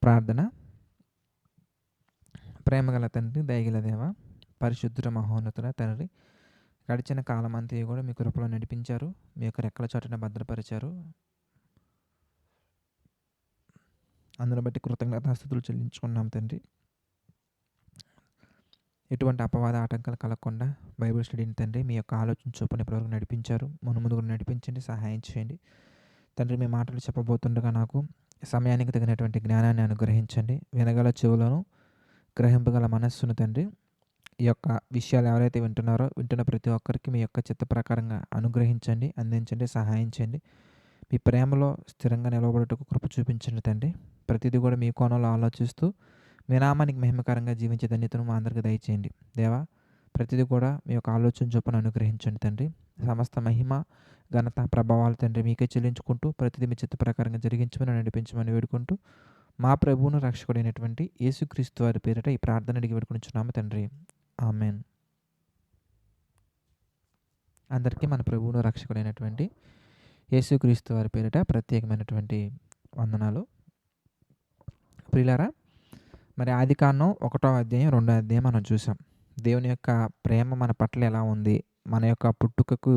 ప్రార్థన. ప్రేమగల తండ్రి, దయగల దేవ, పరిశుద్ధుడ, మహోన్నతుడ తండ్రి, గడిచిన కాలం అంతా కూడా మీ కృపలో నడిపించారు. మీ యొక్క రెక్కల చాటున భద్రపరిచారు. అందును బట్టి కృతజ్ఞతాస్తుతులు చెల్లించుకున్నాం తండ్రి. ఎటువంటి అపవాద ఆటంకాలు కలగకుండా బైబిల్ స్టడీని తండ్రి మీ యొక్క ఆలోచన చొప్పున ఇప్పటివరకు నడిపించారు. ముందు నడిపించండి, సహాయం చేయండి తండ్రి. మీ మాటలు చెప్పబోతుండగా నాకు సమయానికి తగినటువంటి జ్ఞానాన్ని అనుగ్రహించండి. వినగల చెవులను, గ్రహింపగల మనస్సును తండ్రి. ఈ యొక్క విషయాలు ఎవరైతే వింటున్నారో వింటున్న ప్రతి ఒక్కరికి మీ యొక్క చిత్త ప్రకారంగా అనుగ్రహించండి, అందించండి, సహాయం చేయండి. మీ ప్రేమలో స్థిరంగా నిలవబడుటకు కృప చూపించండి తండ్రి. ప్రతిదీ కూడా మీ కోణంలో ఆలోచిస్తూ మీ నామానికి మహిమకరంగా జీవించే ధన్యతను మా అందరికీ దయచేయండి దేవా. ప్రతిదీ కూడా మీ యొక్క ఆలోచన చొప్పున అనుగ్రహించండి తండ్రి. సమస్త మహిమ, ఘనత, ప్రభావాలు తండ్రి మీకే చెల్లించుకుంటూ ప్రతిదీ మీ చిత్త ప్రకారంగా జరిగించమని, నడిపించమని వేడుకుంటూ మా ప్రభువును రక్షకుడైనటువంటి యేసుక్రీస్తు వారి పేరిట ఈ ప్రార్థన అడిగి వేడుకొనిచున్నాము తండ్రి. ఆమెన్. అందరికీ మన ప్రభువును రక్షకుడైనటువంటి యేసుక్రీస్తు వారి పేరిట ప్రత్యేకమైనటువంటి వందనాలు. ప్రియులారా, మరి ఆదికాండం 1వ అధ్యాయం 2వ అధ్యాయం మనం చూసాం. దేవుని యొక్క ప్రేమ మన పట్ల ఎలా ఉంది, మన యొక్క పుట్టుకకు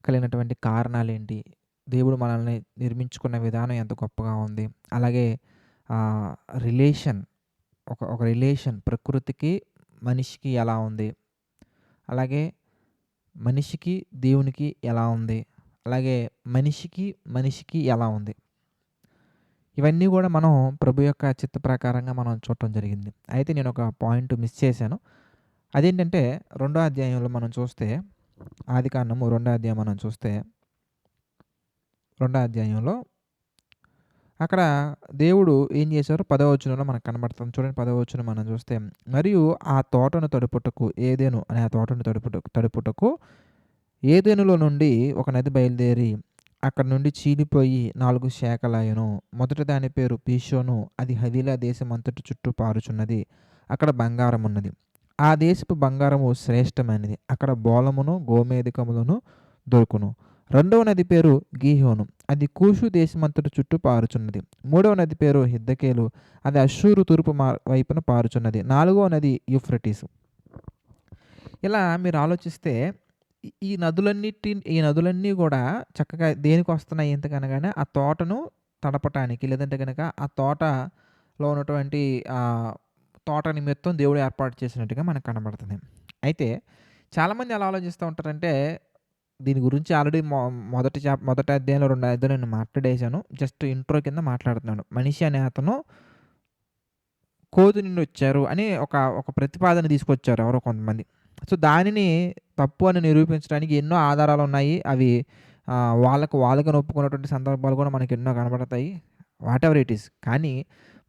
కలిగినటువంటి కారణాలు ఏంటి, దేవుడు మనల్ని నిర్మించుకున్న విధానం ఎంత గొప్పగా ఉంది, అలాగే రిలేషన్ ఒక రిలేషన్ ప్రకృతికి మనిషికి ఎలా ఉంది, అలాగే మనిషికి దేవునికి ఎలా ఉంది, అలాగే మనిషికి ఎలా ఉంది, ఇవన్నీ కూడా మనం ప్రభు యొక్క చిత్త ప్రకారంగా మనం చూడటం జరిగింది. అయితే నేను ఒక పాయింట్ మిస్ చేశాను. అదేంటంటే 2వ అధ్యాయంలో మనం చూస్తే, ఆదికాండము 2వ అధ్యాయం మనం చూస్తే, 2వ అధ్యాయంలో అక్కడ దేవుడు ఏం చేశారో 10వ వచనంలో మనకు కనబడుతుంది. చూడండి, 10వ వచనం మనం చూస్తే, మరియు ఆ తోటను తడుపుటకు, ఏదెను అనే ఆ తోటను తడుపుటకు ఏదెనులో నుండి ఒక నది బయలుదేరి అక్కడ నుండి చీలిపోయి 4 శాఖలాయెను. మొదటి దాని పేరు పీషోను, అది హవీలా దేశం అంతటి చుట్టూ పారుచున్నది. అక్కడ బంగారం ఉన్నది. ఆ దేశపు బంగారము శ్రేష్టమైనది. అక్కడ బోళమును గోమేధికములను దొరుకును. 2వ నది పేరు గీహోను, అది కూషు దేశమంతటి చుట్టూ పారుచున్నది. 3వ నది పేరు హిద్దకేలు, అది అష్షూరు తూర్పు వైపున పారుచున్నది. 4వ నది యూఫ్రటీసు. ఇలా మీరు ఆలోచిస్తే ఈ నదులన్నీ కూడా చక్కగా దేనికి వస్తున్నాయి ఎంతకనగానే ఆ తోటను తడపటానికి, లేదంటే కనుక ఆ తోటలో ఉన్నటువంటి తోట నిమిత్తం దేవుడు ఏర్పాటు చేసినట్టుగా మనకు కనబడుతుంది. అయితే చాలామంది ఎలా ఆలోచిస్తూ ఉంటారంటే, దీని గురించి ఆల్రెడీ మొదటి అధ్యాయంలో 2వ అధ్యాయంలో నేను మాట్లాడేశాను. జస్ట్ ఇంట్రో కింద మాట్లాడుతున్నాను. మనిషి అనే అతను కోతి నుండి వచ్చారు అని ఒక ప్రతిపాదన తీసుకొచ్చారు ఎవరో కొంతమంది. సో దానిని తప్పు అని నిరూపించడానికి ఎన్నో ఆధారాలు ఉన్నాయి. అవి వాళ్ళకి ఒప్పుకున్నటువంటి సందర్భాలు కూడా మనకి ఎన్నో కనబడతాయి. What ever it is. కానీ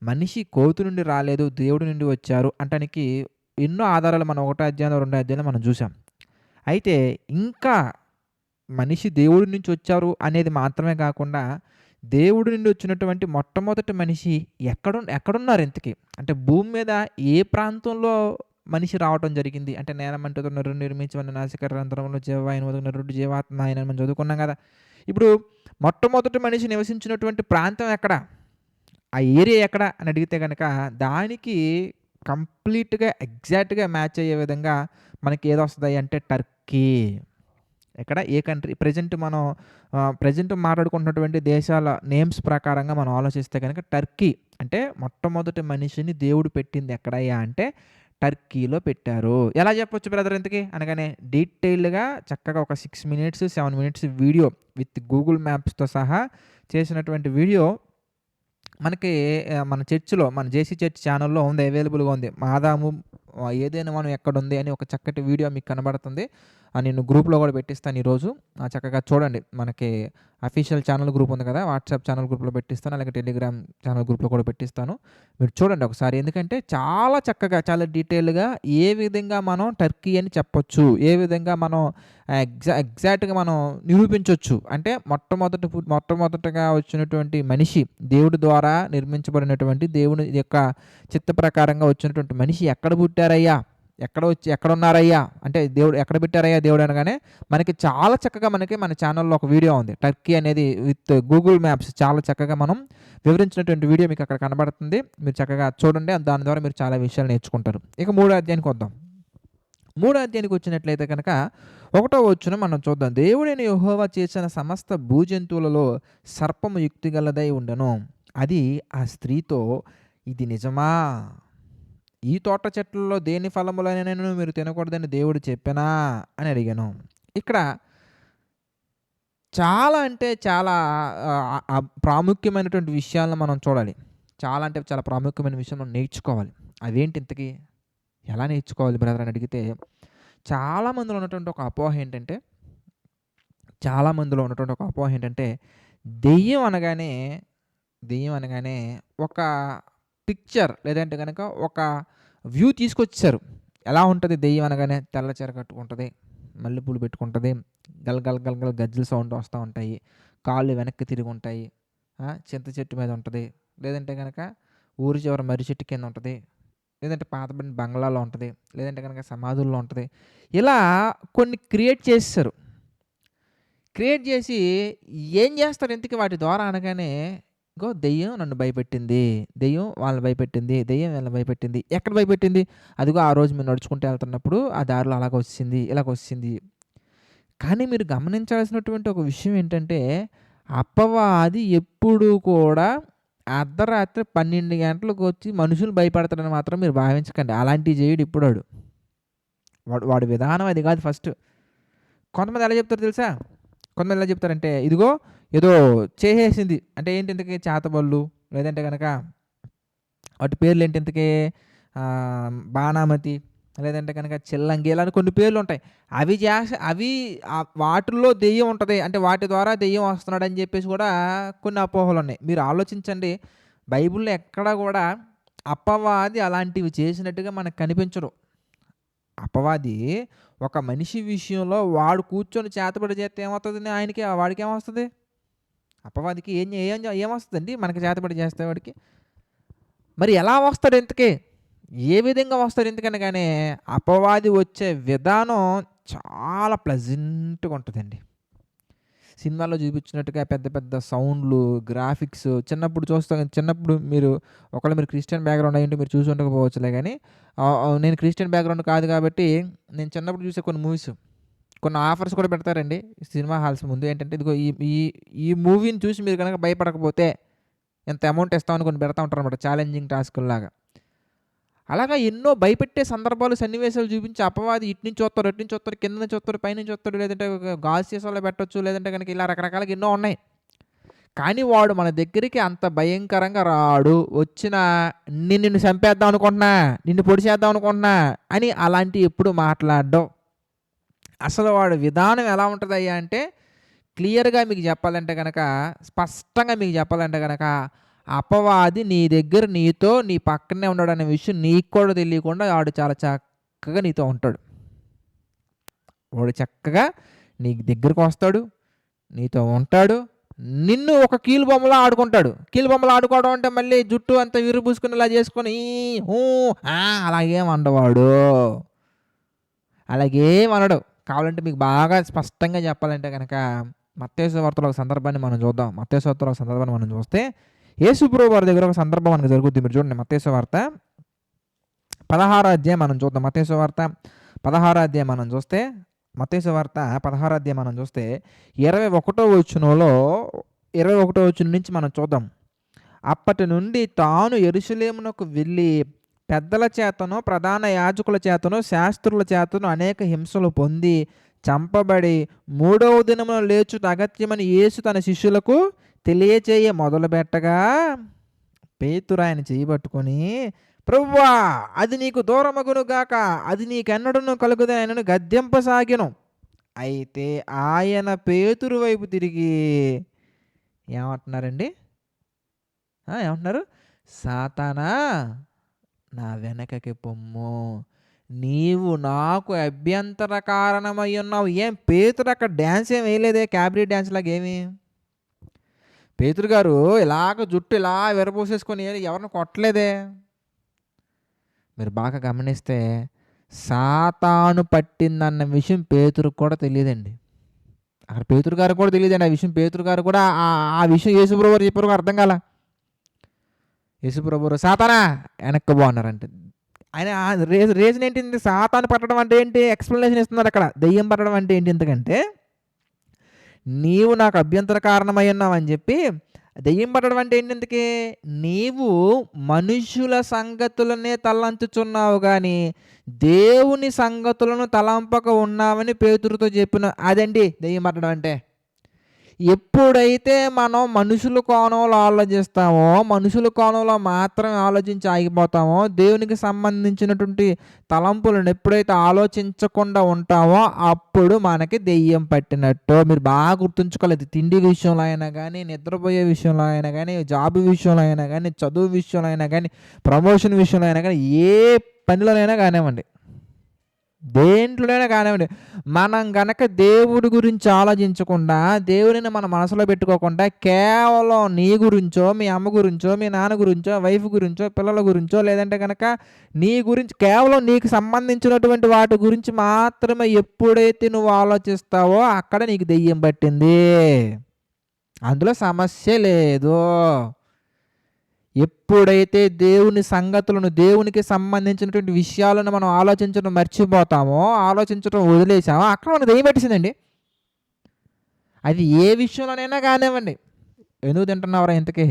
మనిషి కోతి నుండి రాలేదు, దేవుడి నుండి వచ్చారు అంటానికి ఎన్నో ఆధారాలు మనం 1వ అధ్యాయంలో 2వ అధ్యాయంలో మనం చూసాం. అయితే ఇంకా మనిషి దేవుడి నుంచి వచ్చారు అనేది మాత్రమే కాకుండా, దేవుడి నుండి వచ్చినటువంటి మొట్టమొదటి మనిషి ఎక్కడున్నారు ఇంతకీ, అంటే భూమి మీద ఏ ప్రాంతంలో మనిషి రావటం జరిగింది అంటే, నేలమంటుతో నరుని నిర్మించమని నాసికారంధ్రములో జీవవాయుని వదుకున్న రెండు జీవాత్మ ఆయన మనం చదువుకున్నాం కదా. ఇప్పుడు మొట్టమొదటి మనిషి నివసించినటువంటి ప్రాంతం ఎక్కడ, ఆ ఏరియా ఎక్కడ అని అడిగితే కనుక దానికి కంప్లీట్గా ఎగ్జాక్ట్గా మ్యాచ్ అయ్యే విధంగా మనకి ఏది వస్తుంది అంటే టర్కీ. ఎక్కడ, ఏ కంట్రీ, ప్రజెంట్ మాట్లాడుకుంటున్నటువంటి దేశాల నేమ్స్ ప్రకారంగా మనం ఆలోచిస్తే కనుక టర్కీ అంటే మొట్టమొదటి మనిషిని దేవుడు పెట్టింది ఎక్కడయ్యా అంటే టర్కీలో పెట్టారు. ఎలా చెప్పొచ్చు బ్రదర్ ఇంతకీ అనగానే, డీటెయిల్డ్గా చక్కగా ఒక 6 minutes 7 minutes video with Google మ్యాప్స్తో సహా చేసినటువంటి వీడియో మనకి మన చర్చిలో, మన జేసీ చర్చ్ ఛానల్లో ఉంది, అవైలబుల్గా ఉంది. ఆదాము ఏదైనా మనం ఎక్కడుంది అని ఒక చక్కటి వీడియో మీకు కనబడుతుంది. నేను గ్రూప్లో కూడా పెట్టిస్తాను ఈరోజు. చక్కగా చూడండి. మనకి అఫీషియల్ ఛానల్ గ్రూప్ ఉంది కదా, వాట్సాప్ ఛానల్ గ్రూప్లో పెట్టిస్తాను, అలాగే టెలిగ్రామ్ ఛానల్ గ్రూప్లో కూడా పెట్టిస్తాను. మీరు చూడండి ఒకసారి. ఎందుకంటే చాలా చక్కగా, చాలా డీటెయిల్గా ఏ విధంగా మనం టర్కీ అని చెప్పొచ్చు, ఏ విధంగా మనం ఎగ్జాక్ట్గా మనం నిరూపించవచ్చు అంటే, మొట్టమొదటగా వచ్చినటువంటి మనిషి, దేవుడి ద్వారా నిర్మించబడినటువంటి, దేవుని యొక్క చిత్త ప్రకారంగా వచ్చినటువంటి మనిషి ఎక్కడ పుట్టారయ్యా ఎక్కడున్నారయ్యా అంటే దేవుడు ఎక్కడ పెట్టారయ్యా దేవుడు అనగానే మనకి చాలా చక్కగా మన ఛానల్లో ఒక వీడియో ఉంది. టర్కీ అనేది విత్ గూగుల్ మ్యాప్స్ చాలా చక్కగా మనం వివరించినటువంటి వీడియో మీకు అక్కడ కనబడుతుంది. మీరు చక్కగా చూడండి. దాని ద్వారా మీరు చాలా విషయాలు నేర్చుకుంటారు. ఇక మూడో అధ్యాయానికి వద్దాం. మూడో అధ్యాయానికి వచ్చినట్లయితే కనుక 1వ వచనం మనం చూద్దాం. దేవుడైన యెహోవా చేసిన సమస్త భూజంతువులలో సర్పము యుక్తిగలదై ఉండెను. అది ఆ స్త్రీతో, ఇది నిజమా? ఈ తోట చెట్లలో దేని ఫలములైనను మీరు తినకూడదని దేవుడు చెప్పెనా అని అడిగాను. ఇక్కడ చాలా అంటే చాలా ప్రాముఖ్యమైనటువంటి విషయాలను మనం చూడాలి. చాలా అంటే చాలా ప్రాముఖ్యమైన విషయం మనం నేర్చుకోవాలి. అవేంటి ఇంతకీ? ఎలా నేర్చుకోవాలి బ్రదర్ అని అడిగితే, చాలామందిలో ఉన్నటువంటి ఒక అపోహ ఏంటంటే, దెయ్యం అనగానే ఒక పిక్చర్ లేదంటే గనక ఒక వ్యూ తీసుకొచ్చేసారు. ఎలా ఉంటది దెయ్యం అనగానే? తెల్ల చీర కట్టుకుంటది, మల్లెపూలు పెట్టుకుంటది, గల్ గల్ గల్ గల్ గజ్జల సౌండ్ వస్తూ ఉంటాయి, కాళ్ళు వెనక్కి తిరిగి ఉంటాయి, చింత చెట్టు మీద ఉంటుంది, లేదంటే కనుక ఊరి చివర మర్రి చెట్టు కింద ఉంటుంది, లేదంటే పాతబడిన బంగ్లాలో ఉంటుంది, లేదంటే కనుక సమాధుల్లో ఉంటుంది. ఇలా కొన్ని క్రియేట్ చేసేసారు. క్రియేట్ చేసి ఏం చేస్తారు ఇంతకీ వాటి ద్వారా అనగానే, ఇగో దెయ్యం నన్ను భయపెట్టింది, దెయ్యం వాళ్ళని భయపెట్టింది, దెయ్యం వీళ్ళని భయపెట్టింది. ఎక్కడ భయపెట్టింది? అదిగో ఆ రోజు మీరు నడుచుకుంటూ వెళ్తున్నప్పుడు ఆ దారిలో అలాగ వచ్చింది, ఇలాగ వచ్చింది. కానీ మీరు గమనించాల్సినటువంటి ఒక విషయం ఏంటంటే, అపవాది ఎప్పుడూ కూడా అర్ధరాత్రి 12 గంటలకు వచ్చి మనుషులు భయపడతాడని మాత్రం మీరు భావించకండి. అలాంటివి చేయడు ఇప్పుడాడు. వాడి విధానం అది కాదు ఫస్ట్. కొంతమంది ఎలా చెప్తారో తెలుసా? కొంతమంది ఎలా చెప్తారంటే, ఇదిగో ఏదో చేసేసింది అంటే ఏంటి ఇంతకీ? చేతబళ్ళు, లేదంటే కనుక వాటి పేర్లు ఏంటి ఇంతకీ? బాణామతి, లేదంటే కనుక చిల్లంగి, ఇలా కొన్ని పేర్లు ఉంటాయి. అవి వాటిల్లో దెయ్యం ఉంటుంది అంటే వాటి ద్వారా దెయ్యం వస్తున్నాడు అని చెప్పేసి కూడా కొన్ని అపోహలు ఉన్నాయి. మీరు ఆలోచించండి, బైబిల్లో ఎక్కడా కూడా అపవాది అలాంటివి చేసినట్టుగా మనకు కనిపించరు. అపవాది ఒక మనిషి విషయంలో వాడు కూర్చొని చేతబడి చేస్తే ఏమవుతుంది? వాడికి ఏమొస్తుంది? అపవాదికి ఏమొస్తుందండి మనకి చేతబడి చేస్తే వాడికి? మరి ఎలా వస్తాడు ఇంతకీ? ఏ విధంగా వస్తాడు? ఎందుకనగానే అపవాది వచ్చే విధానం చాలా ప్లెజెంట్‌గా ఉంటుందండి. సినిమాల్లో చూపించినట్టుగా పెద్ద పెద్ద సౌండ్లు, గ్రాఫిక్స్ చిన్నప్పుడు మీరు క్రిస్టియన్ బ్యాక్‌గ్రౌండ్ అయ్యుంటే మీరు చూసి ఉండకపోవచ్చులే గానీ, నేను క్రిస్టియన్ బ్యాక్‌గ్రౌండ్ కాదు కాబట్టి నేను చిన్నప్పుడు చూసే కొన్ని మూవీస్, కొన్ని ఆఫర్స్ కూడా పెడతారండి సినిమా హాల్స్ ముందు. ఏంటంటే ఇదిగో ఈ ఈ ఈ మూవీని చూసి మీరు గనక భయపడకపోతే ఇంత అమౌంట్ ఇస్తామని కొన్ని పెడతా ఉంటారనమాట, ఛాలెంజింగ్ టాస్కుల్లాగా. అలాగా ఎన్నో భయపెట్టే సందర్భాలు, సన్నివేశాలు చూపించి అపవాది ఇటు నుంచి వస్తాడు, అటు నుంచి వస్తాడు, కింద నుంచి వస్తాడు, పైనుంచి వస్తాడు, లేదంటే గాజు సీసాలో పెట్టొచ్చు, లేదంటే కనుక ఇలా రకరకాలుగా ఎన్నో ఉన్నాయి. కానీ వాడు మన దగ్గరికి అంత భయంకరంగా రాడు. వచ్చినా నిన్ను చంపేద్దాం అనుకుంటున్నా, నిన్ను పొడిచేద్దాం అనుకుంటున్నా అని అలాంటివి ఎప్పుడు మాట్లాడడం. అసలు వాడి విధానం ఎలా ఉంటుందయ్యా అంటే, క్లియర్‌గా మీకు చెప్పాలంటే గనక, స్పష్టంగా మీకు చెప్పాలంటే గనక, అపవాది నీ దగ్గర నీతో నీ పక్కనే ఉన్నాడనే విషయం నీకు కూడా తెలియకుండా వాడు చాలా చక్కగా నీతో ఉంటాడు. వాడు చక్కగా నీ దగ్గరకు వస్తాడు, నీతో ఉంటాడు, నిన్ను ఒక కీలుబొమ్మలా ఆడుకుంటాడు. కీలుబొమ్మలా ఆడుకోవడం అంటే మళ్ళీ జుట్టు అంతా విరుబూసుకుని ఇలా చేసుకొని అలాగేం అనడు. అలాగేమనడు. కావాలంటే మీకు బాగా స్పష్టంగా చెప్పాలంటే కనుక మత్తయి సువార్తలో ఒక సందర్భాన్ని మనం చూద్దాం. మత్తయి సువార్తలో ఒక సందర్భాన్ని మనం చూస్తే, యేసుప్రభువు వారి దగ్గర ఒక సందర్భం మనకు జరుగుద్ది. మీరు చూడండి మత్తయి సువార్త 16వ అధ్యాయం మనం చూద్దాం. మత్తయి సువార్త 16వ అధ్యాయం మనం చూస్తే, మత్తయి సువార్త 16వ అధ్యాయం మనం చూస్తే 21వ వచనం నుంచి మనం చూద్దాం. అప్పటి నుండి తాను యెరూషలేమునకు వెళ్ళి పెద్దల చేతను, ప్రధాన యాజకుల చేతను, శాస్త్రుల చేతను అనేక హింసలు పొంది చంపబడి 3వ దినమున లేచుట అగత్యమని యేసు తన శిష్యులకు తెలియచేయ మొదలుపెట్టగా, పేతురు ఆయన చెయ్యి పట్టుకొని, ప్రభువా అది నీకు దూరమగును గాక, అది నీకెన్నడూను కలుగదని ఆయనను గద్దింపసాగెను. అయితే ఆయన పేతురు వైపు తిరిగి ఏమంటున్నారండి? ఏమంటున్నారు? సాతానా నా వెనకకి పొమ్ము, నీవు నాకు అభ్యంతర కారణమై ఉన్నావు. ఏం పేతురు అక్కడ డ్యాన్స్ ఏం వేయలేదే, క్యాబరీ డ్యాన్స్ లాగా ఏమి? పేతురు గారు ఇలాగ జుట్టు ఇలా విరబోసేసుకొని ఎవరిని కొట్టలేదే. మీరు బాగా గమనిస్తే సాతాను పట్టిందన్న విషయం పేతురుకు కూడా తెలియదండి. అక్కడ పేతురు గారికి కూడా తెలియదండి ఆ విషయం. పేతురు గారు కూడా ఆ విషయం యేసుప్రభువు వారు చెప్పారు అర్థం కాల. యేసుప్రభువు సాతానా వెనక్కి పో అన్నారంటే ఆయన రీజన్ ఏంటి? సాతాను పట్టడం అంటే ఏంటి? ఎక్స్ప్లెనేషన్ ఇస్తున్నారు అక్కడ. దెయ్యం పట్టడం అంటే ఏంటి? ఎందుకంటే నీవు నాకు అభ్యంతర కారణమై ఉన్నావని చెప్పి. దెయ్యం పట్టడం అంటే ఏంటి? ఎందుకే నీవు మనుషుల సంగతులనే తలంచుచున్నావు కానీ దేవుని సంగతులను తలంపక ఉన్నావని పేతురుతో చెప్పిన అదండి దెయ్యం పట్టడం అంటే. ఎప్పుడైతే మనం మనుషుల కోణంలో ఆలోచిస్తామో, మనుషుల కోణంలో మాత్రమే ఆలోచించి ఆగిపోతామో, దేవునికి సంబంధించినటువంటి తలంపులను ఎప్పుడైతే ఆలోచించకుండా ఉంటామో అప్పుడు మనకి దెయ్యం పట్టినట్టు. మీరు బాగా గుర్తుంచుకోలేదు. తిండి విషయంలో అయినా కానీ, నిద్రపోయే విషయంలో అయినా కానీ, జాబ్ విషయంలో అయినా కానీ, చదువు విషయంలో అయినా కానీ, ప్రమోషన్ విషయంలో అయినా కానీ, ఏ పనిలోనైనా కానివ్వండి, దేంట్లోనైనా కానివ్వండి, మనం గనక దేవుడి గురించి ఆలోచించకుండా, దేవుడిని మన మనసులో పెట్టుకోకుండా, కేవలం నీ గురించో, మీ అమ్మ గురించో, మీ నాన్న గురించో, వైఫ్ గురించో, పిల్లల గురించో, లేదంటే కనుక నీ గురించి కేవలం నీకు సంబంధించినటువంటి వాటి గురించి మాత్రమే ఎప్పుడైతే నువ్వు ఆలోచిస్తావో అక్కడ నీకు దెయ్యం పట్టింది. అందులో సమస్య లేదు. ఎప్పుడైతే దేవుని సంగతులను, దేవునికి సంబంధించినటువంటి విషయాలను మనం ఆలోచించడం మర్చిపోతామో, ఆలోచించడం వదిలేసామో అక్కడ మనకు దెయ్యం పట్టేసిందండి. అది ఏ విషయంలోనైనా కానివ్వండి. ఎందుకు తింటున్నావురా ఇంతకీ?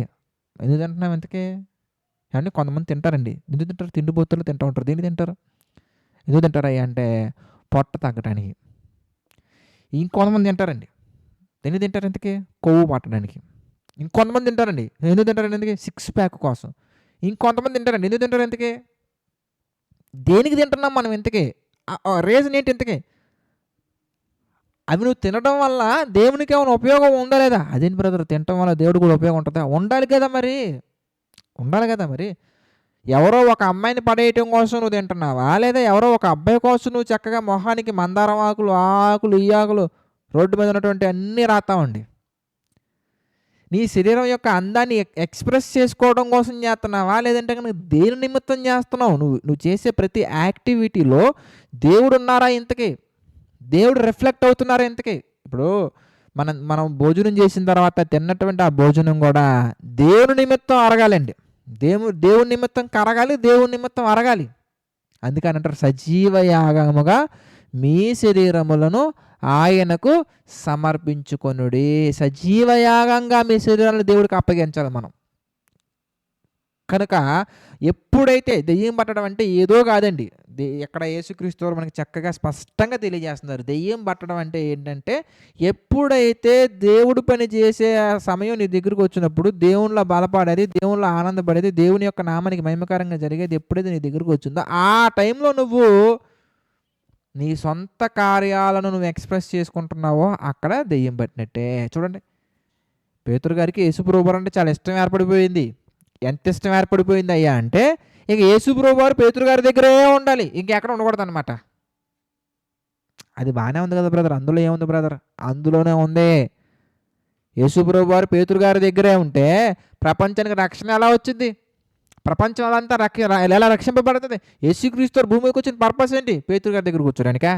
ఎందుకు తింటున్నావు ఇంతకీ? అంటే కొంతమంది తింటారండి. ఎందుకు తింటారు? తిండిపోతులు తింటూ ఉంటారు. దేనికి తింటారు? ఎందుకు తింటారయ్యా అంటే పొట్ట తగ్గడానికి. ఇంకొంతమంది తింటారండి. దేనికి తింటారు ఇంతకీ? కొవ్వు పట్టడానికి. ఇంకొంతమంది తింటారండి. ఎందుకు తింటారండి? ఎందుకు? 6 ప్యాక్ కోసం. ఇంకొంతమంది తింటారండి. ఎందుకు తింటారు ఇంతకీ? దేనికి తింటున్నాం మనం ఇంతకీ? రీజన్ ఏంటి ఇంతకీ? అవి నువ్వు తినడం వల్ల దేవునికి ఏమైనా ఉపయోగం ఉందా లేదా? అదేంటి బ్రదర్ తినడం వల్ల దేవుడికి కూడా ఉపయోగం ఉంటుందా? ఉండాలి కదా మరి. ఉండాలి కదా మరి. ఎవరో ఒక అమ్మాయిని పడేయటం కోసం నువ్వు తింటున్నావా? లేదా ఎవరో ఒక అబ్బాయి కోసం నువ్వు చక్కగా మొహానికి మందారం ఆకులు, ఆకులు, ఈ ఆకులు రోడ్డు మీద ఉన్నటువంటి అన్నీ రాస్తామండి. నీ శరీరం యొక్క అందాన్ని ఎక్స్ప్రెస్ చేసుకోవడం కోసం చేస్తున్నావా? లేదంటే కనుక దేని నిమిత్తం చేస్తున్నావు? నువ్వు చేసే ప్రతి యాక్టివిటీలో దేవుడు ఉన్నారా ఇంతకీ? దేవుడు రిఫ్లెక్ట్ అవుతున్నారా ఇంతకీ? ఇప్పుడు మనం భోజనం చేసిన తర్వాత తిన్నటువంటి ఆ భోజనం కూడా దేవుని నిమిత్తం అరగాలండి. దేవుని నిమిత్తం కరగాలి, దేవుని నిమిత్తం అరగాలి. అందుకని అంటారు సజీవ యాగముగా మీ శరీరములను ఆయనకు సమర్పించుకొనుడి. సజీవ యాగంగా మీ శరీరాలను దేవుడికి అప్పగించాలి మనం. కనుక ఎప్పుడైతే దెయ్యం పట్టడం అంటే ఏదో కాదండి. ఎక్కడ యేసుక్రీస్తు వారు మనకి చక్కగా స్పష్టంగా తెలియజేస్తున్నారు. దెయ్యం పట్టడం అంటే ఏంటంటే ఎప్పుడైతే దేవుడు పని చేసే సమయం నీ దగ్గరకు వచ్చినప్పుడు దేవునిలో బలపడేది, దేవునిలో ఆనందపడేది, దేవుని యొక్క నామానికి మహిమకరంగా జరిగేది ఎప్పుడైతే నీ దగ్గరకు వచ్చిందో ఆ టైంలో నువ్వు నీ సొంత కార్యాలను నువ్వు ఎక్స్ప్రెస్ చేసుకుంటున్నావో అక్కడ దెయ్యం పట్టినట్టే. చూడండి, పేతురు గారికి యేసుప్రభువారు అంటే చాలా ఇష్టం ఏర్పడిపోయింది. ఎంత ఇష్టం ఏర్పడిపోయింది అయ్యా అంటే ఇక యేసుప్రభువారు పేతురు గారి దగ్గరే ఉండాలి, ఇంకెక్కడ ఉండకూడదు అనమాట. అది బాగానే ఉంది కదా బ్రదర్. అందులో ఏముంది బ్రదర్? అందులోనే ఉంది. యేసుప్రభువారు పేతురు గారి దగ్గరే ఉంటే ప్రపంచానికి రక్షణ ఎలా వచ్చింది? ప్రపంచం అంతా ఎలా రక్షింపబడుతుంది? యేసుక్రీస్తు భూమికి వచ్చిన పర్పస్ ఏంటి? పేతురు గారి దగ్గర కూర్చోడానికా?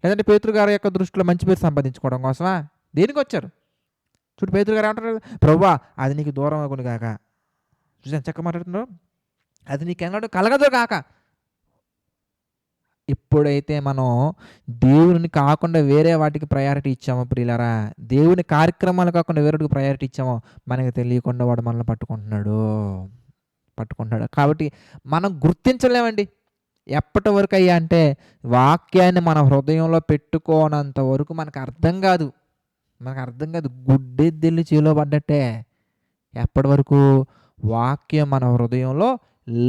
లేదంటే పేతురు గారి యొక్క దృష్టిలో మంచి పేరు సంపాదించుకోవడం కోసమా? దేనికి వచ్చారు? చూడు పేతురు గారు ఏమంటారు? ప్రభువా అది నీకు దూరం అగును కాక. చూసాను చక్క మాట్లాడుతున్నారు. అది నీకెన్నడూ కలగదు కాక. ఎప్పుడైతే మనం దేవుని కాకుండా వేరే వాటికి ప్రయారిటీ ఇచ్చామో ప్రియులారా, దేవుని కార్యక్రమాలు కాకుండా వేరేటికి ప్రయారిటీ ఇచ్చామో మనకి తెలియకుండా వాడు మనల్ని పట్టుకుంటున్నాడు. కాబట్టి మనం గుర్తించలేమండి. ఎప్పటి వరకు అయ్యా అంటే వాక్యాన్ని మన హృదయంలో పెట్టుకోనంత వరకు మనకు అర్థం కాదు. గుడ్డెద్దెళ్ళి చేలో పడ్డట్టే. ఎప్పటి వరకు? వాక్యం మన హృదయంలో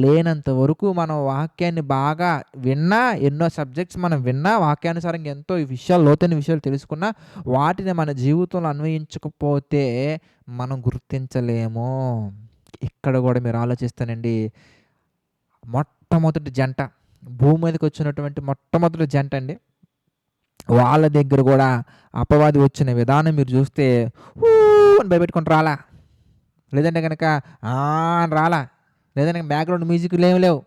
లేనంత వరకు. మనం వాక్యాన్ని బాగా విన్నా, ఎన్నో సబ్జెక్ట్స్ మనం విన్నా, వాక్యానుసారంగా ఎంతో విషయాలు, లోతైన విషయాలు తెలుసుకున్నా, వాటిని మన జీవితంలో అన్వయించకపోతే మనం గుర్తించలేము. ఇక్కడ కూడా మీరు ఆలోచిస్తానండి, మొట్టమొదటి జంట, భూమి మీదకి వచ్చినటువంటి మొట్టమొదటి జంట అండి, వాళ్ళ దగ్గర కూడా అపవాది వచ్చిన విధానం మీరు చూస్తే అని భయపెట్టుకుంటూ రాలా, లేదంటే కనుక అని రాలా, లేదంటే బ్యాక్గ్రౌండ్ మ్యూజిక్లు ఏమి లేవు,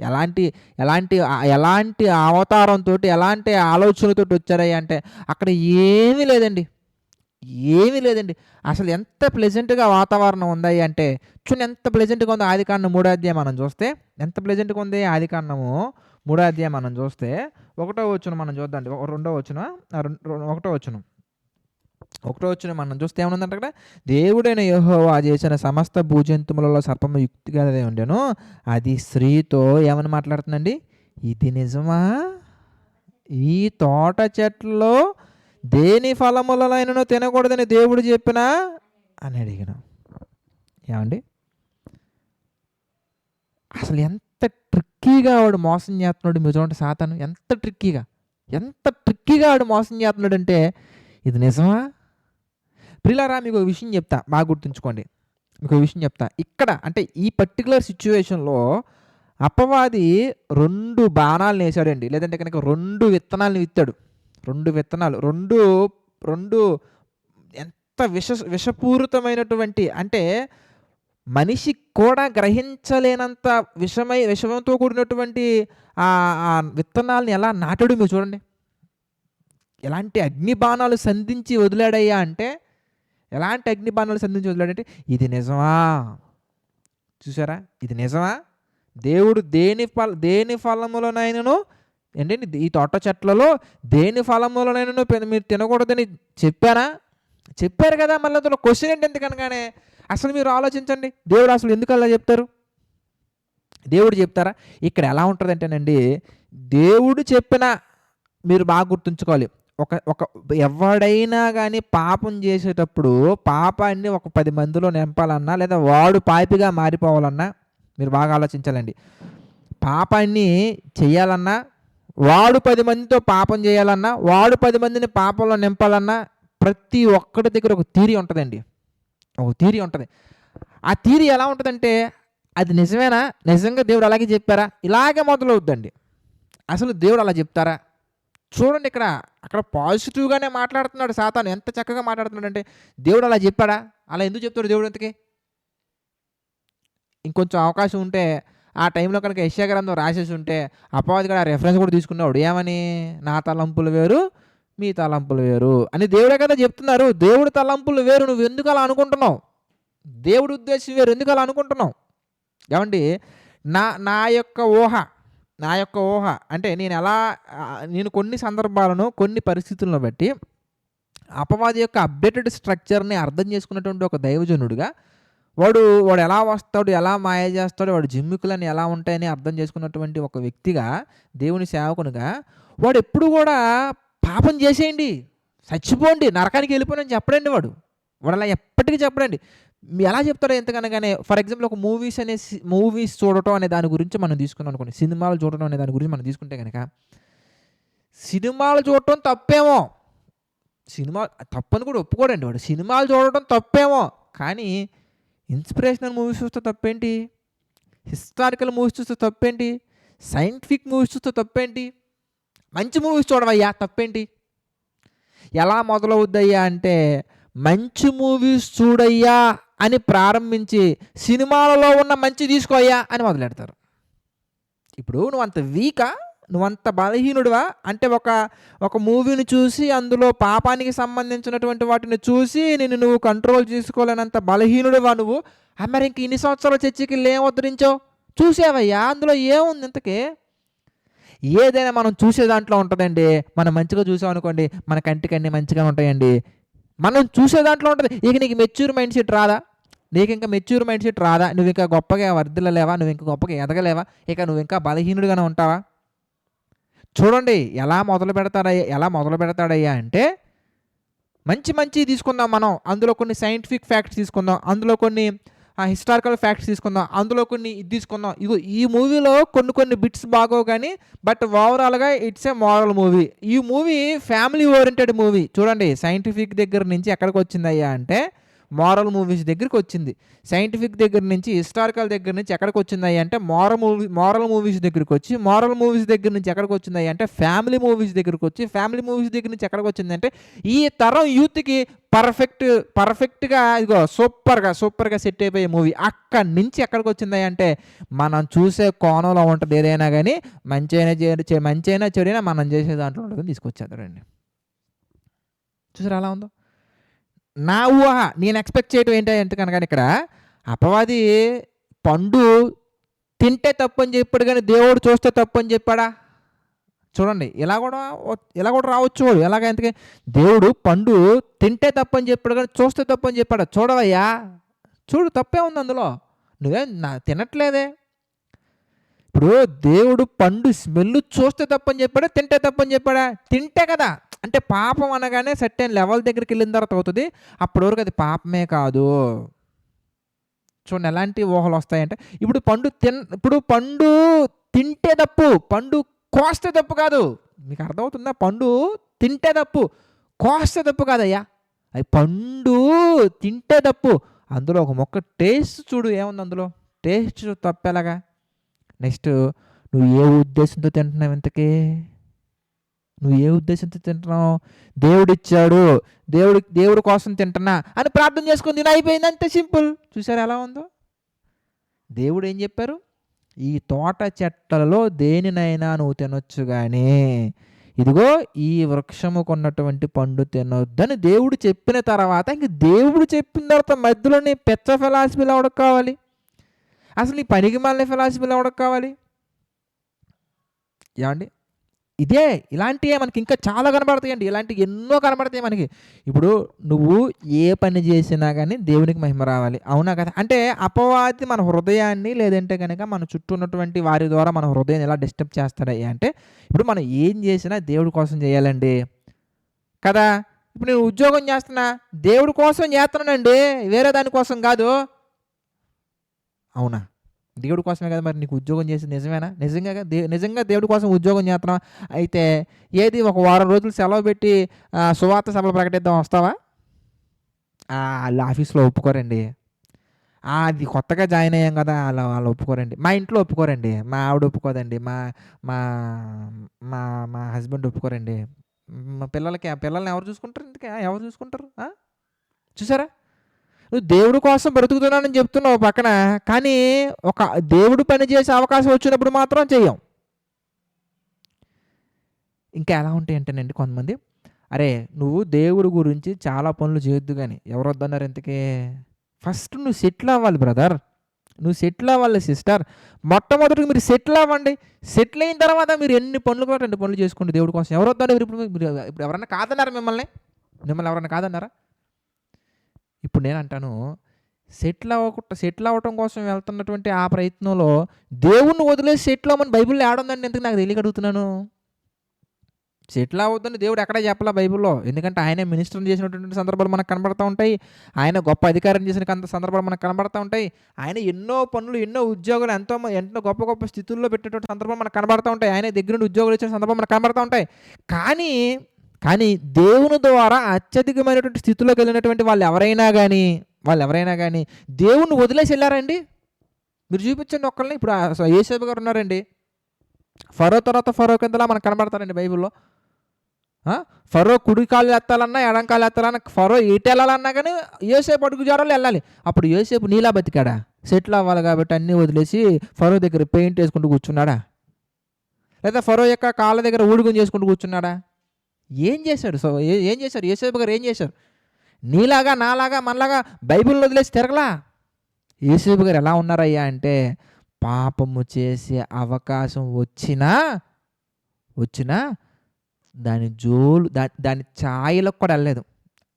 ఎలాంటి ఎలాంటి ఎలాంటి అవతారంతోటి, ఎలాంటి ఆలోచనలతోటి వచ్చారయ్యా అంటే అక్కడ ఏమీ లేదండి. ఏమీ లేదండి. అసలు ఎంత ప్లెజెంట్‌గా వాతావరణం ఉందయ్యా అంటే చూడండి ఎంత ప్లెజెంట్‌గా ఉందో ఆదికాండం 3వ అధ్యాయం మనం చూస్తే. ఎంత ప్లెజెంట్‌గా ఉంది ఆదికాండము 3వ అధ్యాయం మనం చూస్తే, ఒకటో వచనం మనం చూద్దామండి. రెండో వచనం ఒకటో వచనం. ఒకటో వచనం మనం చూస్తే ఏమనుందంటే అక్కడ, దేవుడైన యెహోవా చేసిన సమస్త భూజంతువులలో సర్పము యుక్తిగలదై ఉండెను. అది స్త్రీతో ఏమని మాట్లాడుతుందండి? ఇది నిజమా? ఈ తోట చెట్లలో దేని ఫలములనైనను తినకూడదని దేవుడు చెప్పినా అని అడిగాను. ఏమండి? అసలు ఎంత ట్రిక్కీగా వాడు మోసం చేస్తున్నాడు మీరు చూడండి సాతాను. ఎంత ట్రిక్కీగా వాడు మోసం చేస్తున్నాడంటే ఇది నిజమా? ప్రియులారా మీకు ఒక విషయం చెప్తా, బాగా గుర్తుంచుకోండి. మీకు ఒక విషయం చెప్తా. ఇక్కడ అంటే ఈ పర్టికులర్ సిచ్యువేషన్‌లో అపవాది 2 బాణాలను వేసాడండి. లేదంటే కనుక 2 విత్తనాలను విత్తాడు. 2 విత్తనాలు. 2 ఎంత విషపూరితమైనటువంటి అంటే మనిషి కూడా గ్రహించలేనంత విషంతో కూడినటువంటి విత్తనాలను ఎలా నాటాడో మీరు చూడండి. ఎలాంటి అగ్ని బాణాలు సంధించి వదిలాడయ్యా అంటే, ఎలాంటి అగ్ని బాణాలు సంధించి వదిలాడంటే ఇది నిజమా? చూసారా? ఇది నిజమా? దేవుడు దేని ఫలములనైనను ఏంటండి ఈ తోట చెట్లలో దేని ఫలములనైనను మీరు తినకూడదని చెప్పారా? చెప్పారు కదా. మళ్ళీ అందులో క్వశ్చన్ ఏంటి ఎందుకనగానే అసలు మీరు ఆలోచించండి. దేవుడు అసలు ఎందుకు అలా చెప్తారు? దేవుడు చెప్తారా? ఇక్కడ ఎలా ఉంటుందంటేనండి, దేవుడు చెప్పిన మీరు బాగా గుర్తుంచుకోవాలి. ఒక ఎవడైనా కానీ పాపం చేసేటప్పుడు పాపాన్ని ఒక 10 మందిలో నింపాలన్నా లేదా వాడు పాపిగా మారిపోవాలన్నా మీరు బాగా ఆలోచించాలండి. పాపాన్ని చెయ్యాలన్నా, వాడు 10 మందితో పాపం చేయాలన్నా, వాడు 10 మందిని పాపంలో నింపాలన్నా ప్రతి ఒక్కడి దగ్గర ఒక థియరీ ఉంటుందండి. ఒక థియరీ ఉంటుంది. ఆ థియరీ ఎలా ఉంటుందంటే అది నిజమేనా? నిజంగా దేవుడు అలాగే చెప్పారా? ఇలాగే మొదలవుద్దండి. అసలు దేవుడు అలా చెప్తారా? చూడండి అక్కడ పాజిటివ్గానే మాట్లాడుతున్నాడు సాతాను. ఎంత చక్కగా మాట్లాడుతున్నాడంటే దేవుడు అలా చెప్పాడా? అలా ఎందుకు చెప్తాడు దేవుడు ఇంతకీ? ఇంకొంచెం అవకాశం ఉంటే ఆ టైంలో కనుక యెషయా గ్రంథం రాసేసి ఉంటే అపవాది కూడా ఆ రెఫరెన్స్ కూడా తీసుకున్నాడు. ఏమని? నా తలంపులు వేరు, మీ తలంపులు వేరు అని దేవుడే కదా చెప్తున్నారు. దేవుడి తలంపులు వేరు, నువ్వు ఎందుకు అలా అనుకుంటున్నావు? దేవుడి ఉద్దేశం వేరు, ఎందుకు అలా అనుకుంటున్నావు? ఏమండి? నా యొక్క ఊహ అంటే నేను కొన్ని సందర్భాలను కొన్ని పరిస్థితులను బట్టి అపవాది యొక్క అప్డేటెడ్ స్ట్రక్చర్ని అర్థం చేసుకున్నటువంటి ఒక దైవజనుడిగా వాడు ఎలా వస్తాడు, ఎలా మాయ చేస్తాడు, వాడు జిమ్మికులని ఎలా ఉంటాయని అర్థం చేసుకున్నటువంటి ఒక వ్యక్తిగా, దేవుని సేవకునిగా వాడు ఎప్పుడు కూడా పాపం చేసేయండి, చచ్చిపోండి, నరకానికి వెళ్ళిపోయినని చెప్పడండి. వాడు అలా ఎప్పటికీ చెప్పడండి. ఎలా చెప్తాడో ఎంతకనగానే ఫర్ ఎగ్జాంపుల్ ఒక మూవీస్ చూడటం అనే దాని గురించి మనం తీసుకున్నాం అనుకోండి. సినిమాలు చూడటం అనే దాని గురించి మనం తీసుకుంటే కనుక సినిమాలు చూడటం తప్పేమో, సినిమా తప్పని కూడా ఒప్పుకోడండి వాడు. సినిమాలు చూడటం తప్పేమో, కానీ ఇన్స్పిరేషనల్ మూవీస్ చూస్తే తప్పేంటి? హిస్టారికల్ మూవీస్ చూస్తే తప్పేంటి? సైంటిఫిక్ మూవీస్ చూస్తే తప్పేంటి? మంచి మూవీస్ చూడవయ్యా తప్పేంటి? ఎలా మొదలవుద్దయ్యా అంటే మంచి మూవీస్ చూడయ్యా అని ప్రారంభించి సినిమాలలో ఉన్న మంచి తీసుకోయ్యా అని మొదలెడతారు. ఇప్పుడు నువ్వు అంత వీకా, నువ్వంత బలహీనుడివా అంటే ఒక మూవీని చూసి అందులో పాపానికి సంబంధించినటువంటి వాటిని చూసి నువ్వు కంట్రోల్ చేసుకోలేనంత బలహీనుడివా నువ్వు? మరి ఇంక ఇన్ని సంవత్సరాల చర్చికి ఏం ఉద్ధరించావు? చూసావయ్యా, అందులో ఏముంది ఇంతకీ? ఏదైనా మనం చూసే దాంట్లో ఉంటుందండి. మనం మంచిగా చూసాం అనుకోండి, మన కంటికి అన్నీ మంచిగా ఉంటాయండి. మనం చూసే దాంట్లో ఉంటుంది. ఇక నీకు మెచ్యూర్ మైండ్ సెట్ రాదా? నువ్వు ఇంకా గొప్పగా వర్ధిల్లలేవా? నువ్వు ఇంకా గొప్పగా ఎదగలేవా? ఇక నువ్వు ఇంకా బలహీనుడిగానే ఉంటావా? చూడండి ఎలా మొదలు పెడతాడయ్యా అంటే మంచి తీసుకుందాం మనం. అందులో కొన్ని సైంటిఫిక్ ఫ్యాక్ట్స్ తీసుకుందాం, అందులో కొన్ని హిస్టారికల్ ఫ్యాక్ట్స్ తీసుకుందాం, అందులో కొన్ని ఇది తీసుకుందాం. ఇగో ఈ మూవీలో కొన్ని బిట్స్ బాగోవు కానీ బట్ ఓవరాల్గా ఇట్స్ ఏ మోరల్ మూవీ. ఈ మూవీ ఫ్యామిలీ ఓరియంటెడ్ మూవీ. చూడండి సైంటిఫిక్ దగ్గర నుంచి ఎక్కడికి వచ్చిందయ్యా అంటే మోరల్ మూవీస్ దగ్గరికి వచ్చింది. సైంటిఫిక్ దగ్గర నుంచి, హిస్టారికల్ దగ్గర నుంచి ఎక్కడికి వచ్చిందయ్యా అంటే మోరల్ మూవీస్ దగ్గరికి వచ్చి, మోరల్ మూవీస్ దగ్గర నుంచి ఎక్కడికి వచ్చిందయ్యా అంటే ఫ్యామిలీ మూవీస్ దగ్గరికి వచ్చి, ఫ్యామిలీ మూవీస్ దగ్గర నుంచి ఎక్కడికి వచ్చిందంటే ఈ తరం యూత్కి పర్ఫెక్ట్గా ఇదిగో సూపర్గా సెట్ అయిపోయే మూవీ. అక్కడి నుంచి ఎక్కడికి వచ్చింది అంటే మనం చూసే కోణంలో ఉంటుంది. ఏదైనా కానీ మంచైనా చెడైనా మనం చేసే దాంట్లో ఉంటుందని తీసుకొచ్చేద్దారండి. చూసారా అలా ఉందో? నా ఊహ, నేను ఎక్స్పెక్ట్ చేయటం ఏంటంటే కనుక ఇక్కడ అపవాది పండు తింటే తప్పు అని చెప్పాడు, కానీ దేవుడు చూస్తే తప్పు అని చెప్పాడా? చూడండి, ఇలా కూడా రావచ్చు. వాడు ఎలాగంటే దేవుడు పండు తింటే తప్పని చెప్పాడు, కానీ చూస్తే తప్పు అని చెప్పాడు. చూడవయ్యా, చూడు, తప్పే ఉంది అందులో, నువ్వేం తినట్లేదే. ఇప్పుడు దేవుడు పండు స్మెల్ చూస్తే తప్పని చెప్పాడా, తింటే తప్పని చెప్పాడా? తింటే కదా. అంటే పాపం అనగానే సర్టెన్ లెవెల్ దగ్గరికి వెళ్ళిన తర్వాత అవుతుంది. అప్పటి వరకు అది పాపమే కాదు. చూడండి ఎలాంటి ఊహలు వస్తాయంటే, ఇప్పుడు పండు తింటే తప్పు, పండు కోస్తే తప్పు కాదు. మీకు అర్థమవుతుందా? పండు తింటే తప్పు, కోస్తే తప్పు కాదయ్యా. అది పండు తింటే తప్పు. అందులో ఒక మొక్క టేస్ట్ చూడు, ఏముంది అందులో టేస్ట్ తప్పెలాగా. నెక్స్ట్, నువ్వు ఏ ఉద్దేశంతో తింటున్నావు? ఇంతకీ నువ్వు ఏ ఉద్దేశంతో తింటున్నావు? దేవుడిచ్చాడు, దేవుడి కోసం తింటున్నా అని ప్రార్థన చేసుకుని తిని అయిపోయింది, అంతే సింపుల్. చూసారా ఎలా ఉందో? దేవుడు ఏం చెప్పారు? ఈ తోట చెట్లలో దేనినైనా నువ్వు తినొచ్చు, కానీ ఇదిగో ఈ వృక్షముకు ఉన్నటువంటి పండు తినొద్దని దేవుడు చెప్పిన తర్వాత, ఇంక దేవుడు చెప్పిన తర్వాత మధ్యలో నీ పెచ్చ ఫిలాసఫీలు ఎవడకు కావాలి? అసలు నీ పనికి మాలిన ఫిలాసఫీలు ఎవడకు కావాలి? ఏమండి? ఇలాంటివే మనకి ఇంకా చాలా కనబడతాయండి. ఇలాంటివి ఎన్నో కనబడతాయి మనకి. ఇప్పుడు నువ్వు ఏ పని చేసినా కానీ దేవునికి మహిమ రావాలి, అవునా కదా? అంటే అపవాది మన హృదయాన్ని, లేదంటే కనుక మన చుట్టూ ఉన్నటువంటి వారి ద్వారా మన హృదయాన్ని ఎలా డిస్టర్బ్ చేస్తాడయ్యా అంటే, ఇప్పుడు మనం ఏం చేసినా దేవుడి కోసం చేయాలండి కదా. ఇప్పుడు నేను ఉద్యోగం చేస్తున్నా, దేవుడి కోసం చేస్తున్నానండి, వేరే దానికోసం కాదు. అవునా? దేవుడి కోసమే కదా మరి నీకు ఉద్యోగం చేసేది, నిజమేనా? నిజంగా దేవుడి కోసం ఉద్యోగం చేస్తున్నావు అయితే ఏది ఒక వారం రోజులు సెలవు పెట్టి సువార్త సభలు ప్రకటిద్దాం వస్తావా? వాళ్ళ ఆఫీస్లో ఒప్పుకోరండి. అది కొత్తగా జాయిన్ అయ్యాం కదా, వాళ్ళు ఒప్పుకోరండి. మా ఇంట్లో ఒప్పుకోరండి, మా ఆవిడ ఒప్పుకోదండి, మా మా మా మా హస్బెండ్ ఒప్పుకోరండి. మా పిల్లల్ని ఎవరు చూసుకుంటారు? ఇందుకే ఎవరు చూసుకుంటారు? చూసారా, నువ్వు దేవుడి కోసం బ్రతుకుతున్నానని చెప్తున్నావు పక్కన, కానీ ఒక దేవుడు పని చేసే అవకాశం వచ్చినప్పుడు మాత్రం చెయ్యం. ఇంకా ఎలా ఉంటాయి అంటేనండి కొంతమంది, అరే నువ్వు దేవుడి గురించి చాలా పనులు చేయొద్దు, కానీ ఎవరు వద్దన్నారు ఇంతకీ? ఫస్ట్ నువ్వు సెటిల్ అవ్వాలి బ్రదర్, నువ్వు సెటిల్ అవ్వాలి సిస్టర్. మొట్టమొదటిగా మీరు సెటిల్ అవ్వండి. సెటిల్ అయిన తర్వాత మీరు ఎన్ని పనులు కూడా 2 పనులు చేసుకోండి దేవుడి కోసం. ఎవరు వద్దన్నారు? ఇప్పుడు ఎవరన్నా కాదన్నారా? మిమ్మల్ని ఎవరన్నా కాదన్నారా? ఇప్పుడు నేను అంటాను, సెటిల్ అవ్వటం కోసం వెళ్తున్నటువంటి ఆ ప్రయత్నంలో దేవుణ్ణి వదిలేసి సెటిల్ అవ్వమని బైబిల్లో ఏడుందండి? ఎందుకు నాకు తెలియక అడుగుతున్నాను. సెటిల్ అవ్వద్దని దేవుడు ఎక్కడా చెప్పలా బైబిల్లో. ఎందుకంటే ఆయన మినిస్టర్ చేసినటువంటి సందర్భాలు మనకు కనబడతా ఉంటాయి, ఆయన గొప్ప అధికారం చేసిన సందర్భాలు మనకు కనబడతా ఉంటాయి, ఆయన ఎన్నో పనులు, ఎన్నో ఉద్యోగాలు, ఎంతో గొప్ప స్థితుల్లో పెట్టేటువంటి సందర్భాలు మనకు కనబడతా ఉంటాయి, ఆయన దగ్గర నుండి ఉద్యోగాలు ఇచ్చిన సందర్భాలు మనకు కనబడతా ఉంటాయి. కానీ దేవుని ద్వారా అత్యధికమైనటువంటి స్థితిలోకి వెళ్ళినటువంటి వాళ్ళు ఎవరైనా కానీ దేవుణ్ణి వదిలేసి వెళ్ళారండి? మీరు చూపించండి ఒక్కళ్ళని. ఇప్పుడు యోసేపు గారు ఉన్నారండి, ఫరో తర్వాత ఫరో కిందలా మనకు కనబడతారండి బైబిల్లో. ఫరో కుడి కాళ్ళు ఎత్తాలన్నా, ఎడం కాళ్ళు ఎత్తాలన్నా, ఫరో ఎటు వెళ్ళాలన్నా కానీ యోసేపు అడుగు జాడలో వెళ్ళాలి. అప్పుడు యోసేపు నీలా బతికాడా? సెటిల్ అవ్వాలి కాబట్టి అన్నీ వదిలేసి ఫరో దగ్గర పెయింట్ వేసుకుంటూ కూర్చున్నాడా? లేదా ఫరో యొక్క కాళ్ళ దగ్గర ఊడుగుని చేసుకుంటూ కూర్చున్నాడా? ఏం చేశాడు యోసేపు గారు? ఏం చేశారు? నీలాగా, నాలాగా, మనలాగా బైబిల్ని వదిలేసి తిరగలా. యోసేపు గారు ఎలా ఉన్నారయ్యా అంటే, పాపము చేసే అవకాశం వచ్చినా దాని ఛాయలకు కూడా వెళ్ళలేదు.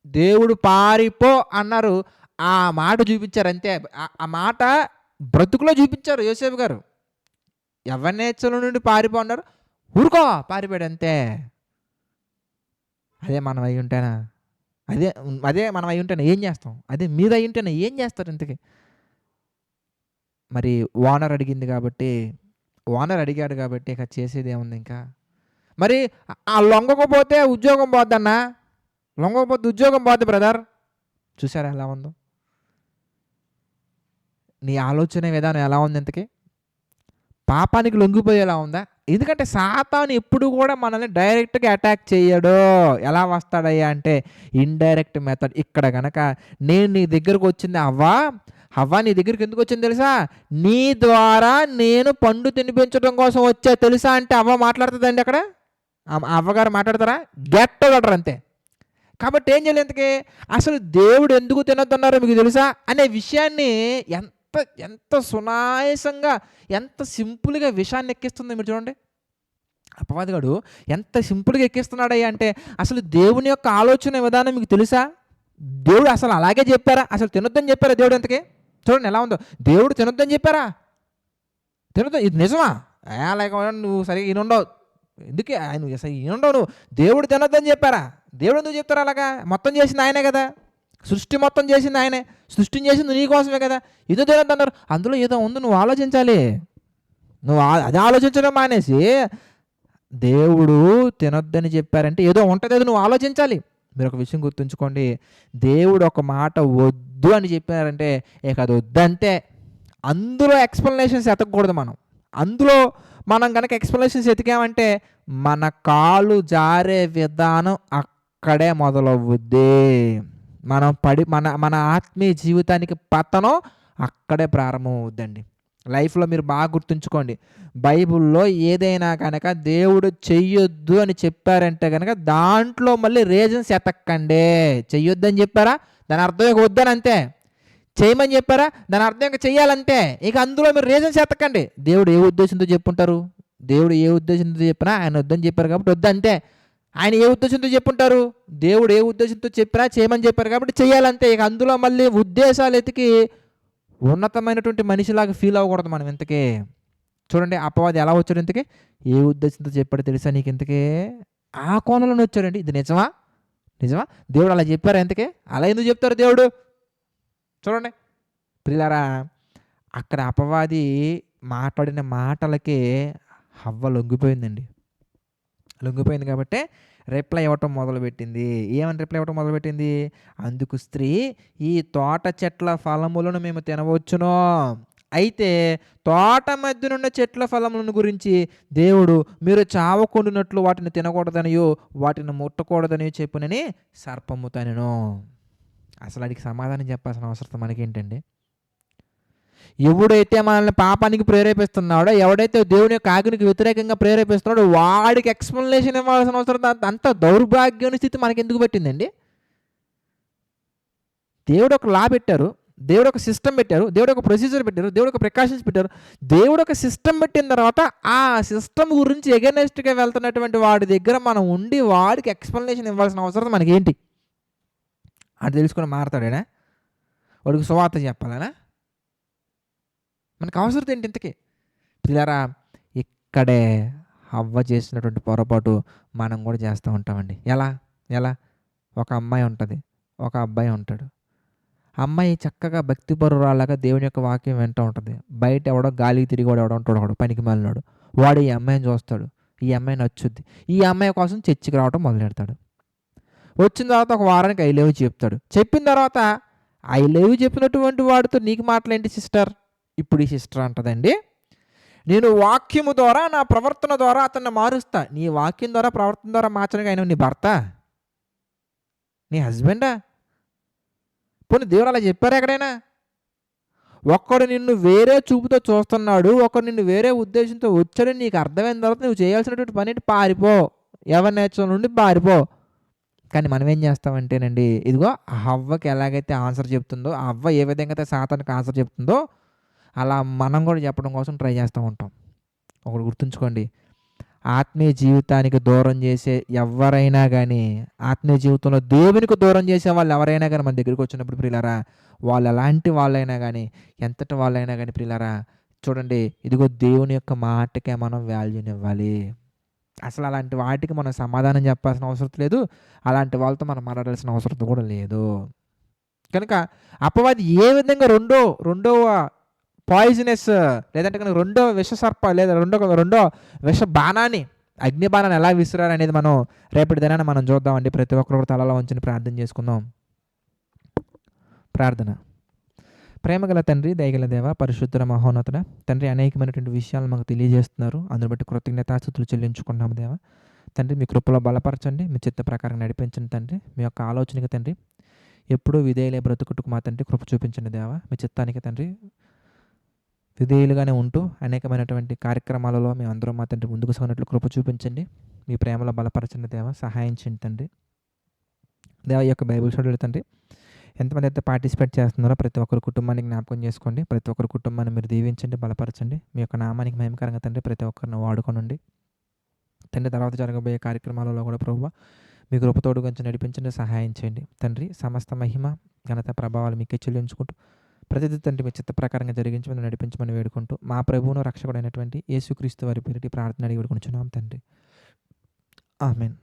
దేవుడు పారిపో అన్నారు, ఆ మాట చూపించారు అంతే. ఆ మాట బ్రతుకులో చూపించారు యోసేపు గారు. యవ్వనేచ్ఛల నుండి పారిపో అన్నారు, ఊరుకో పారిపోయాడు అంతే. అదే మనం అయి ఉంటేనా? అదే మనం అయి ఉంటేనే ఏం చేస్తాం? అదే మీరు అయి ఉంటేనే ఏం చేస్తారు ఇంతకీ? మరి ఓనర్ అడిగాడు కాబట్టి ఇక చేసేది ఏముంది ఇంకా? మరి లొంగకపోతే ఉద్యోగం పోద్దన్నా, లొంగకపోతే ఉద్యోగం పోద్ది బ్రదర్. చూసారా ఎలా ఉందో? నీ ఆలోచన విధానం ఎలా ఉంది ఇంతకీ? పాపానికి లొంగిపోయేలా ఉందా? ఎందుకంటే సాతాను ఎప్పుడు కూడా మనల్ని డైరెక్ట్‌గా అటాక్ చేయడు. ఎలా వస్తాడయ్యా అంటే ఇండైరెక్ట్ మెథడ్. ఇక్కడ గనక నేను నీ దగ్గరకొచ్చింది హవ్వ నీ దగ్గరికి ఎందుకొచ్చింది తెలుసా? నీ ద్వారా నేను పండు తినిపించడం కోసం వచ్చా తెలుసా అంటే అవ్వ మాట్లాడుతదండి అక్కడ? అవ్వగారు మాట్లాడతారా? గెట్టగడరు అంతే. కాబట్టి ఏం చేయాలి ఇంతకీ? అసలు దేవుడు ఎందుకు తినొద్దన్నారో మీకు తెలుసా? అనే విషయాన్ని ఎంత ఎంత సునాయాసంగా, ఎంత సింపుల్‌గా విషయాన్ని ఎక్కిస్తుందో మీరు చూడండి. అపవాదిగాడు ఎంత సింపుల్‌గా ఎక్కిస్తున్నాడయ్యా అంటే, అసలు దేవుని యొక్క ఆలోచన విధానం మీకు తెలుసా? దేవుడు అసలు అలాగే చెప్పారా? అసలు తినొద్దని చెప్పారా దేవుడు ఇంతకీ? చూడండి ఎలా ఉందో. దేవుడు తినొద్దని చెప్పారా? ఇది నిజమా? లేకపోతే నువ్వు సరిగ్గా ఇనుండవు. ఎందుకే నువ్వు అసలు ఇనుండవు నువ్వు. దేవుడు తినొద్దని చెప్పారా? దేవుడు ఎందుకు చెప్తారు అలాగా? మొత్తం చేసింది ఆయనే కదా! సృష్టి మొత్తం చేసింది ఆయనే. సృష్టిని చేసింది నీ కోసమే కదా! ఇదో తినొద్దన్నారు. అందులో ఏదో ఉంది, నువ్వు ఆలోచించాలి. నువ్వు అది ఆలోచించడం మానేసి దేవుడు తినొద్దని చెప్పారంటే ఏదో ఉంటుంది, అది నువ్వు ఆలోచించాలి. మీరు ఒక విషయం గుర్తుంచుకోండి. దేవుడు ఒక మాట వద్దు అని చెప్పారంటే ఇక అది వద్దంతే. అందులో ఎక్స్‌ప్లనేషన్స్ ఎతకూడదు మనం. అందులో మనం గనక ఎక్స్‌ప్లనేషన్స్ ఎతికామంటే మన కాలు జారే విధానం అక్కడే మొదలవుద్ది. మనం మన ఆత్మీయ జీవితానికి పతనం అక్కడే ప్రారంభమవుద్దండి. లైఫ్‌లో మీరు బాగా గుర్తుంచుకోండి. బైబిల్‌లో ఏదైనా గనక దేవుడు చెయ్యొద్దు అని చెప్పారంటే గనక దాంట్లో మళ్ళీ రీజన్స్ ఎతక్కండి. చెయ్యొద్దని చెప్పారా? దాని అర్థం ఇక వద్దని అంతే. చేయమని చెప్పారా? దాని అర్థం ఇక చెయ్యాలంతే. ఇక అందులో మీరు రీజన్స్ ఎతకండి. దేవుడు ఏ ఉద్దేశంతో చెప్పుంటారు? దేవుడు ఏ ఉద్దేశంతో చెప్పినా ఆయన వద్దని చెప్పారు కాబట్టి వద్దంతే. ఆయన ఏ ఉద్దేశంతో చెప్పుంటారు? దేవుడు ఏ ఉద్దేశంతో చెప్పినా చేయమని చెప్పారు కాబట్టి చెయ్యాలంతే. ఇక అందులో మళ్ళీ ఉద్దేశాలు ఎతికి ఉన్నతమైనటువంటి మనిషిలాగా ఫీల్ అవ్వకూడదు మనం ఇంతకీ. చూడండి అపవాది ఎలా వచ్చాడు ఇంతకీ? ఏ ఉద్దేశంతో చెప్పాడో తెలుసా నీకు ఇంతకీ? ఆ కోణంలోనే వచ్చాడండి. ఇది నిజమా? నిజమా? దేవుడు అలా చెప్పారా ఇంతకీ? అలా ఎందుకు చెప్తారు దేవుడు? చూడండి ప్రియులారా, అక్కడ అపవాది మాట్లాడిన మాటలకే హవ్వ లొంగిపోయిందండి. లొంగిపోయింది కాబట్టే రిప్లై ఇవ్వటం మొదలుపెట్టింది. ఏమని రిప్లై ఇవ్వటం మొదలుపెట్టింది? అందుకు స్త్రీ, ఈ తోట చెట్ల ఫలములను మేము తినవచ్చునో, అయితే తోట మధ్యనున్న చెట్ల ఫలములను గురించి దేవుడు మీరు చావకుండునట్లు వాటిని తినకూడదనియో వాటిని ముట్టకూడదనియో చెప్పునని సర్పముతనెను. అసలు వాడికి సమాధానం చెప్పాల్సిన అవసరం మనకేంటండి? ఎవడైతే మనల్ని పాపానికి ప్రేరేపిస్తున్నాడో, ఎవడైతే దేవుని యొక్క ఆజ్ఞకి వ్యతిరేకంగా ప్రేరేపిస్తున్నాడో వాడికి ఎక్స్‌ప్లనేషన్ ఇవ్వాల్సిన అవసరం అంత దౌర్భాగ్యమైన స్థితి మనకెందుకు పట్టిందండి? దేవుడు ఒక లా పెట్టారు. దేవుడు ఒక సిస్టమ్ పెట్టారు. దేవుడు ఒక ప్రొసీజర్ పెట్టారు. దేవుడు ఒక ప్రికాషన్స్ పెట్టారు. దేవుడు ఒక సిస్టమ్ పెట్టిన తర్వాత ఆ సిస్టమ్ గురించి ఎగనెస్ట్‌గా వెళ్తున్నటువంటి వాడి దగ్గర మనం ఉండి వాడికి ఎక్స్‌ప్లనేషన్ ఇవ్వాల్సిన అవసరం మనకేంటి? అది తెలుసుకొని మారతాడేనా? వాడికి సువార్త చెప్పాలనా? మనకు అవసరం ఏంటి ఇంతకీ? పిల్లరా, ఇక్కడే హవ్వ చేసినటువంటి పొరపాటు మనం కూడా చేస్తూ ఉంటామండి. ఎలా? ఒక అమ్మాయి ఉంటుంది, ఒక అబ్బాయి ఉంటాడు. అమ్మాయి చక్కగా భక్తిపరురాలాగా దేవుని యొక్క వాక్యం వింటూ ఉంటుంది. బయట ఎవడో గాలికి తిరిగేవాడు ఎవడో ఉంటాడు, ఒకడు పనికిమాలినోడు. వాడు ఈ అమ్మాయిని చూస్తాడు. ఈ అమ్మాయి నచ్చుద్ది. ఈ అమ్మాయి కోసం చర్చికి రావడం మొదలెడతాడు. వచ్చిన తర్వాత ఒక వారానికి ఐ లవ్ చెప్తాడు. చెప్పిన తర్వాత ఐ లవ్ చెప్పినటువంటి వాడితో నీకు మాటలేంటి సిస్టర్? ఇప్పుడు ఈ సిస్టర్ అంటదండి, నేను వాక్యము ద్వారా నా ప్రవర్తన ద్వారా అతన్ని మారుస్తా. నీ వాక్యం ద్వారా ప్రవర్తన ద్వారా మార్చడానికి ఆయన నీ భర్త, నీ హస్బెండా? పోనీ దేవుడు అలా చెప్పారు ఎక్కడైనా? ఒక్కడు నిన్ను వేరే చూపుతో చూస్తున్నాడు, ఒకడు నిన్ను వేరే ఉద్దేశంతో వచ్చాడని నీకు అర్థమైన తర్వాత నువ్వు చేయాల్సినటువంటి పని ఏంటి? పారిపో. ఎవరి నేర్చుల నుండి పారిపో. కానీ మనం ఏం చేస్తామంటేనండి, ఇదిగో హవ్వకి ఎలాగైతే ఆన్సర్ చెప్తుందో, ఆ హవ్వ ఏ విధంగా అయితే సాతానికి ఆన్సర్ చెప్తుందో అలా మనం కూడా చెప్పడం కోసం ట్రై చేస్తూ ఉంటాం. ఒకటి గుర్తుంచుకోండి, ఆత్మీయ జీవితానికి దూరం చేసే ఎవరైనా కానీ, ఆత్మీయ జీవితంలో దేవునికి దూరం చేసే వాళ్ళు ఎవరైనా కానీ మన దగ్గరికి వచ్చినప్పుడు ప్రియులారా, వాళ్ళు ఎలాంటి వాళ్ళైనా కానీ, ఎంతటి వాళ్ళైనా కానీ ప్రియులారా, చూడండి ఇదిగో దేవుని యొక్క మాటకే మనం వాల్యూనివ్వాలి. అసలు అలాంటి వాటికి మనం సమాధానం చెప్పాల్సిన అవసరం లేదు. అలాంటి వాళ్ళతో మనం మాట్లాడాల్సిన అవసరం కూడా లేదు. కనుక అపవాది ఏ విధంగా రెండవ పాయిజనస్ లేదంటే కనుక రెండో విషసర్ప లేదా రెండో విష బాణాన్ని, అగ్ని బాణాన్ని ఎలా విసిరారు అనేది మనం రేపటి దినాన మనం చూద్దామండి. ప్రతి ఒక్కరు తలలో ఉంచుని ప్రార్థన చేసుకుందాం. ప్రార్థన. ప్రేమగల తండ్రి, దయగల దేవ, పరిశుద్ధుల మహోన్నతుడ, తండ్రి అనేకమైనటువంటి విషయాలు మాకు తెలియజేస్తున్నారు. అందును బట్టి కృతజ్ఞతాస్తుతులు చెల్లించుకుంటున్నాము దేవా. తండ్రి మీ కృపలో బలపరచండి, మీ చిత్త ప్రకారం నడిపించండి తండ్రి. మీ యొక్క ఆలోచనకి తండ్రి ఎప్పుడూ విధేయులై బ్రతుకుటకు మా తండ్రి కృప చూపించండి దేవా. మీ చిత్తానికి తండ్రి విధేయులుగానే ఉంటూ అనేకమైనటువంటి కార్యక్రమాలలో మేమందరం మా తండ్రి ముందుకు సాగినట్లు కృప చూపించండి. మీ ప్రేమలో బలపరచండి దేవా, సహాయం చేయండి తండ్రి. దేవా, ఈ యొక్క బైబిల్ స్టడీలో తండ్రి ఎంతమంది అయితే పార్టిసిపేట్ చేస్తున్నారో ప్రతి ఒక్కరి కుటుంబాన్ని జ్ఞాపకం చేసుకోండి. ప్రతి ఒక్కరి కుటుంబాన్ని మీరు దీవించండి, బలపరచండి. మీ యొక్క నామానికి మహిమకరంగా తండ్రి ప్రతి ఒక్కరిని వాడుకోనండి తండ్రి. తర్వాత జరగబోయే కార్యక్రమాలలో కూడా ప్రభువా మీ కృపతోడు గురించి నడిపించండి, సహాయం చేయండి తండ్రి. సమస్త మహిమ ఘనత ప్రభావాలు మీకే చెల్లించుకుంటూ ప్రతిదీ తండ్రి మీ చిత్త ప్రకారంగా జరిగించమని నడిపించమని వేడుకుంటూ మా ప్రభువును రక్షకుడైనటువంటి యేసుక్రీస్తు వారి పేరిటి ప్రార్థన అడిగి వేడుకుంటున్నాం తండ్రి. ఆమేన్.